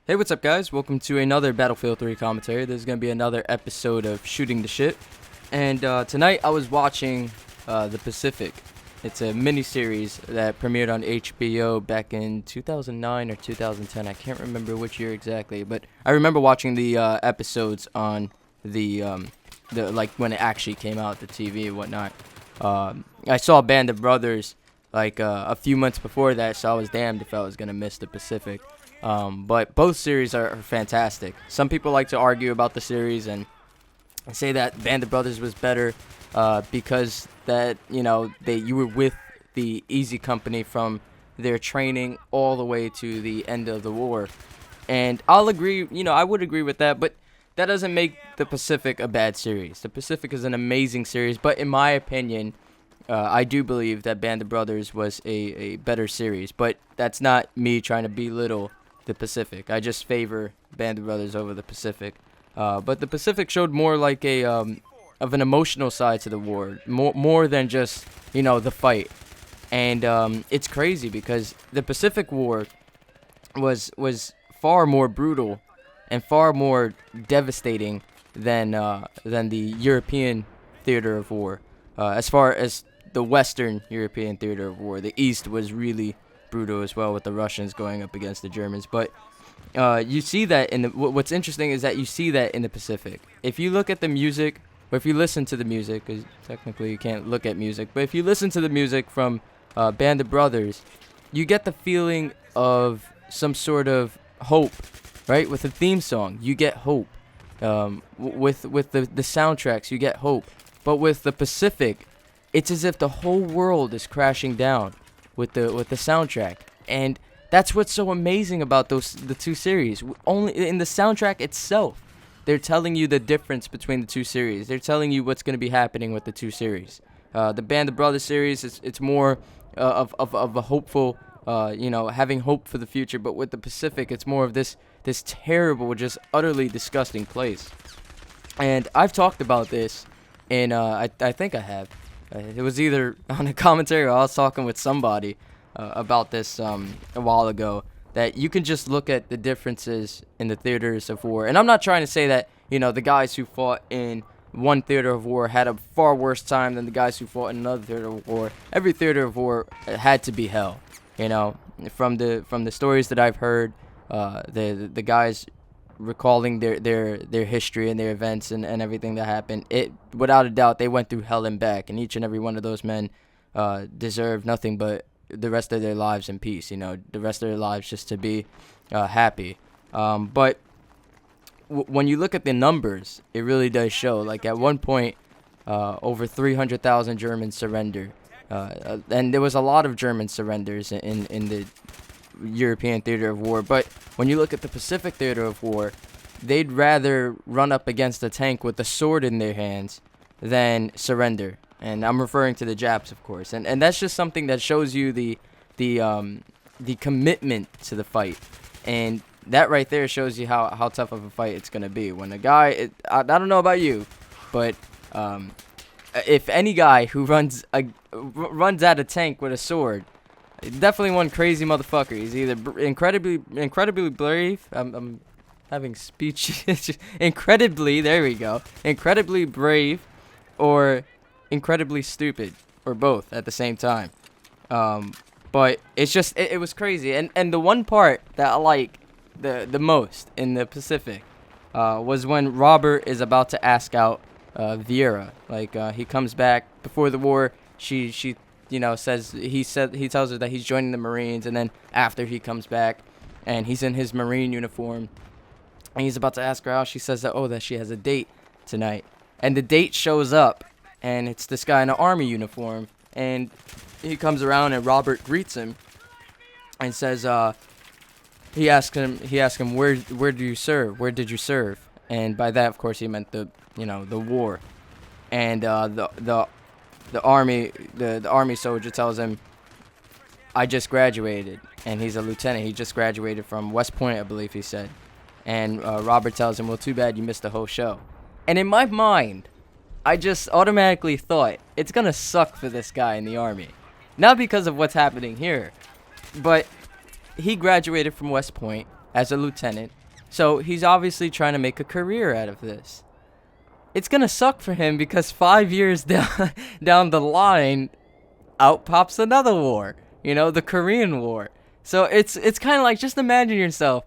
Hey, what's up, guys? Welcome to another Battlefield 3 commentary. This is going to be another episode of Shooting the Shit. And tonight I was watching The Pacific. It's a mini-series that premiered on HBO back in 2009 or 2010. I can't remember which year exactly, but I remember watching the episodes on the like when it actually came out, the TV and whatnot. I saw Band of Brothers like a few months before that, so I was damned if I was going to miss The Pacific. But both series are fantastic. Some people like to argue about the series and say that Band of Brothers was better because that you were with the Easy Company from their training all the way to the end of the war, and I'll agree. I would agree with that, but that doesn't make the Pacific a bad series. The Pacific is an amazing series, but in my opinion, I do believe that Band of Brothers was a better series. But that's not me trying to belittle the Pacific. I just favor Band of Brothers over the Pacific. But the Pacific showed more like a of an emotional side to the war, more than just the fight. And it's crazy because the Pacific War was far more brutal and far more devastating than the European theater of war. As far as the Western European theater of war, the East was really brutal as well, with the Russians going up against the Germans. But you see that in the what's interesting is that you see that in the Pacific. If you look at the music, or if you listen to the music, because technically you can't look at music, but if you listen to the music from Band of Brothers, you get the feeling of some sort of hope, right? With the theme song, you get hope. With the soundtracks, you get hope. But with the Pacific, it's as if the whole world is crashing down with the soundtrack, and that's what's so amazing about the two series. Only in the soundtrack itself, they're telling you the difference between the two series. They're telling you what's going to be happening with the two series. The Band of Brothers series, it's more of a hopeful, having hope for the future. But with the Pacific, it's more of this terrible, just utterly disgusting place. And I've talked about this in I think I have. It was either on a commentary or I was talking with somebody about this a while ago, that you can just look at the differences in the theaters of war. And I'm not trying to say that, the guys who fought in one theater of war had a far worse time than the guys who fought in another theater of war. Every theater of war had to be hell. From the stories that I've heard, the guys recalling their history and their events and everything that happened, it without a doubt they went through hell and back, and each and every one of those men deserved nothing but the rest of their lives in peace, the rest of their lives just to be happy. But when you look at the numbers, it really does show. Like at one point, over 300,000 Germans surrendered, and there was a lot of German surrenders in the European theater of war. But when you look at the Pacific theater of war, they'd rather run up against a tank with a sword in their hands than surrender. And I'm referring to the Japs, of course. And that's just something that shows you the commitment to the fight. And that right there shows you how tough of a fight it's going to be. When a guy, I don't know about you, but if any guy who runs at a tank with a sword, definitely one crazy motherfucker. He's either incredibly brave. I'm having speech. Incredibly, there we go. Incredibly brave, or incredibly stupid, or both at the same time. But it's just it was crazy. And the one part that I like the most in the Pacific was when Robert is about to ask out Vieira. Like he comes back before the war. She he tells her that he's joining the Marines, and then after he comes back and he's in his Marine uniform and he's about to ask her out, she says that she has a date tonight, and the date shows up and it's this guy in an army uniform, and he comes around and Robert greets him and says he asks him where do you serve, where did you serve, and by that of course he meant the war. And the army soldier tells him, I just graduated, and he's a lieutenant. He just graduated from West Point, I believe he said. And Robert tells him, well, too bad you missed the whole show. And in my mind, I just automatically thought, it's going to suck for this guy in the army. Not because of what's happening here, but he graduated from West Point. as a lieutenant. So he's obviously trying to make a career out of this. It's gonna suck for him because 5 years down the line, out pops another war. You know, the Korean War. So it's kind of like, just imagine yourself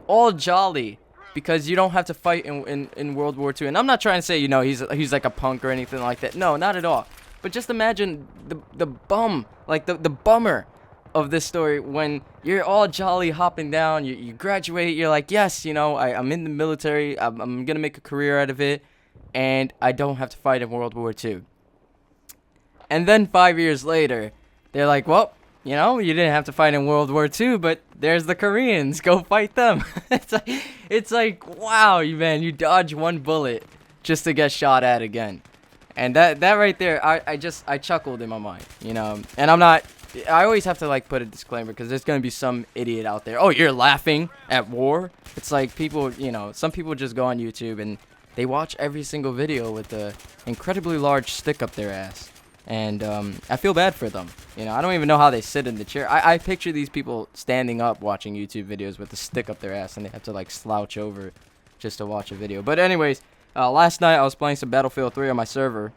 all jolly because you don't have to fight in World War II. And I'm not trying to say, you know, he's like a punk or anything like that. No, not at all. But just imagine the bummer of this story when you're all jolly hopping down, you graduate, you're like, yes, you know, I'm in the military, I'm gonna make a career out of it, and I don't have to fight in World War II. And then 5 years later, they're like, well, you know, you didn't have to fight in World War II, but there's the Koreans, go fight them. it's like, wow, man, you dodge one bullet just to get shot at again. And that right there, I chuckled in my mind, you know. And I always have to like put a disclaimer because there's gonna be some idiot out there. Oh, you're laughing at war? It's like people, you know, some people just go on YouTube and they watch every single video with the incredibly large stick up their ass. And I feel bad for them. You know, I don't even know how they sit in the chair. I picture these people standing up watching YouTube videos with the stick up their ass, and they have to like slouch over just to watch a video. But anyways, last night I was playing some Battlefield 3 on my server,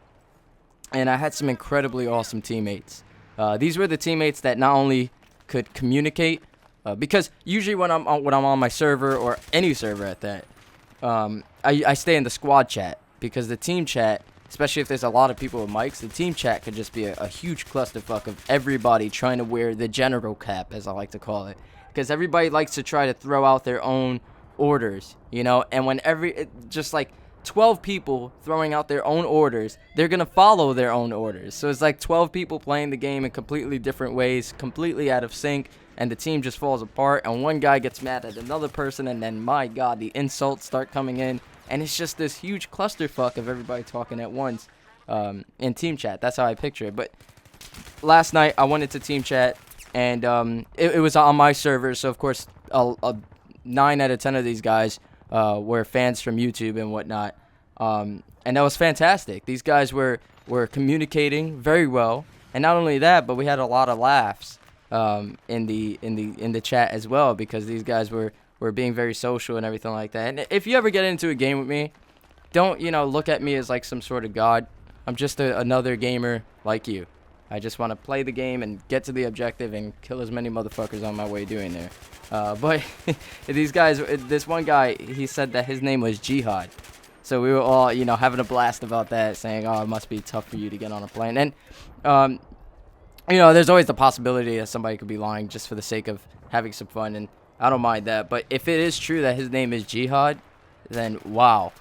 and I had some incredibly awesome teammates. These were the teammates that not only could communicate, because usually when I'm on my server or any server at that, I stay in the squad chat, because the team chat, especially if there's a lot of people with mics, the team chat could just be a huge clusterfuck of everybody trying to wear the general cap, as I like to call it, because everybody likes to try to throw out their own orders, you know. And when just like 12 people throwing out their own orders, they're gonna follow their own orders. So it's like 12 people playing the game in completely different ways, completely out of sync, and the team just falls apart, and one guy gets mad at another person, and then, my god, the insults start coming in, and it's just this huge clusterfuck of everybody talking at once in team chat. That's how I picture it. But last night I went into team chat, and it was on my server, so of course 9 out of 10 of these guys were fans from YouTube and whatnot, and that was fantastic. These guys were communicating very well, and not only that, but we had a lot of laughs in the chat as well, because these guys were being very social and everything like that. And if you ever get into a game with me, don't, you know, look at me as like some sort of god. I'm just another gamer like you. I just want to play the game and get to the objective and kill as many motherfuckers on my way doing there. But these guys, this one guy, he said that his name was Jihad. So we were all, you know, having a blast about that, saying, oh, it must be tough for you to get on a plane. And, you know, there's always the possibility that somebody could be lying just for the sake of having some fun, and I don't mind that. But if it is true that his name is Jihad, then wow.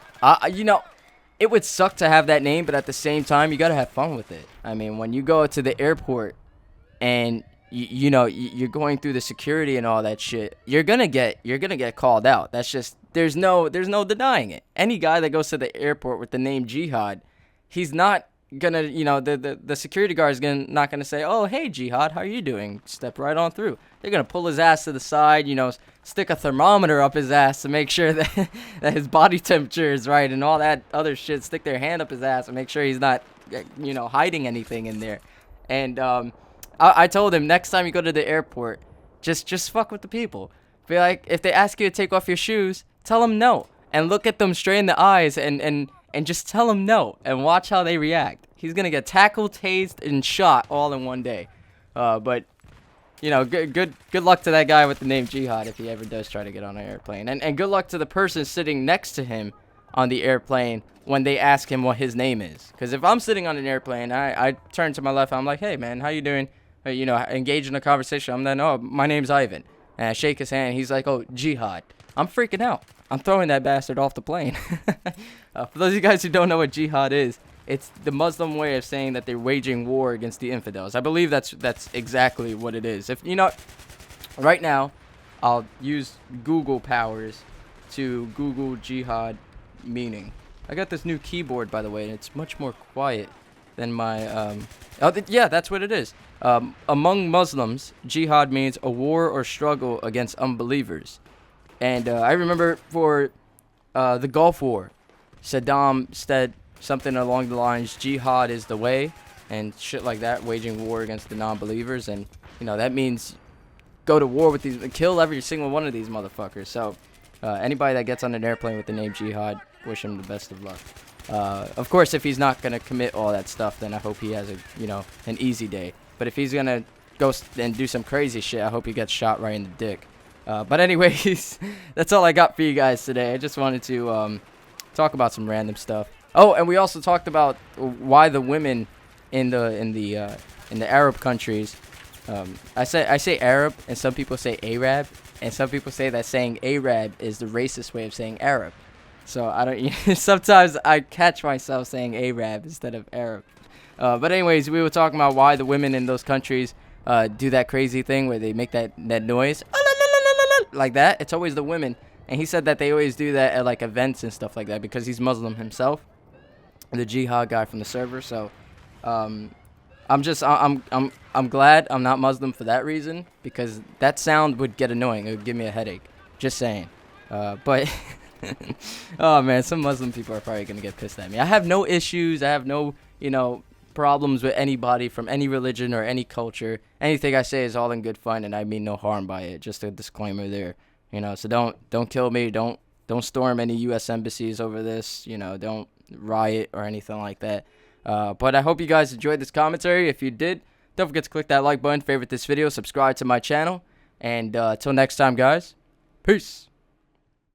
You know, it would suck to have that name, but at the same time, you gotta have fun with it. I mean, when you go to the airport and you know you're going through the security and all that shit, you're gonna get called out. That's just, there's no denying it. Any guy that goes to the airport with the name Jihad, he's not gonna, you know, the security guard is not gonna say, oh, hey Jihad, how are you doing? Step right on through. They're gonna pull his ass to the side, you know, stick a thermometer up his ass to make sure that that his body temperature is right and all that other shit. Stick their hand up his ass and make sure he's not, you know, hiding anything in there. And I told him, next time you go to the airport, just fuck with the people. Be like, if they ask you to take off your shoes, tell them no, and look at them straight in the eyes and just tell them no, and watch how they react. He's gonna get tackled, tased, and shot all in one day. But you know, good luck to that guy with the name Jihad if he ever does try to get on an airplane, and good luck to the person sitting next to him on the airplane when they ask him what his name is. Because if I'm sitting on an airplane, I turn to my left, I'm like, hey man, how you doing? You know, engage in a conversation. I'm then, oh, my name's Ivan, and I shake his hand. He's like, oh, Jihad. I'm freaking out. I'm throwing that bastard off the plane. For those of you guys who don't know what Jihad is, it's the Muslim way of saying that they're waging war against the infidels. I believe that's exactly what it is. If you know, right now, I'll use Google powers to Google Jihad meaning. I got this new keyboard, by the way, and it's much more quiet than my. Yeah, that's what it is. Among Muslims, Jihad means a war or struggle against unbelievers. And I remember for the Gulf War, Saddam said something along the lines, Jihad is the way, and shit like that, waging war against the non-believers. And, you know, that means go to war with these, kill every single one of these motherfuckers. So anybody that gets on an airplane with the name Jihad, wish him the best of luck. Of course, if he's not gonna commit all that stuff, then I hope he has an easy day. But if he's gonna go and do some crazy shit, I hope he gets shot right in the dick. But anyways, that's all I got for you guys today. I just wanted to talk about some random stuff. Oh, and we also talked about why the women in the Arab countries. I say Arab, and some people say Arab, and some people say that saying Arab is the racist way of saying Arab. So I don't. Sometimes I catch myself saying Arab instead of Arab. But anyways, we were talking about why the women in those countries do that crazy thing where they make that noise like that. It's always the women, and he said that they always do that at like events and stuff like that because he's Muslim himself, the jihad guy from the server. So I'm glad I'm not Muslim for that reason, because that sound would get annoying. It would give me a headache. Just saying. But oh man, some Muslim people are probably gonna get pissed at me. I have no issues. I have no problems with anybody from any religion or any culture. Anything I say is all in good fun, and I mean no harm by it. Just a disclaimer there. So don't kill me. Don't storm any U.S. embassies over this. Don't riot or anything like that. But I hope you guys enjoyed this commentary. If you did, don't forget to click that like button, favorite this video, subscribe to my channel, and till next time, guys, peace.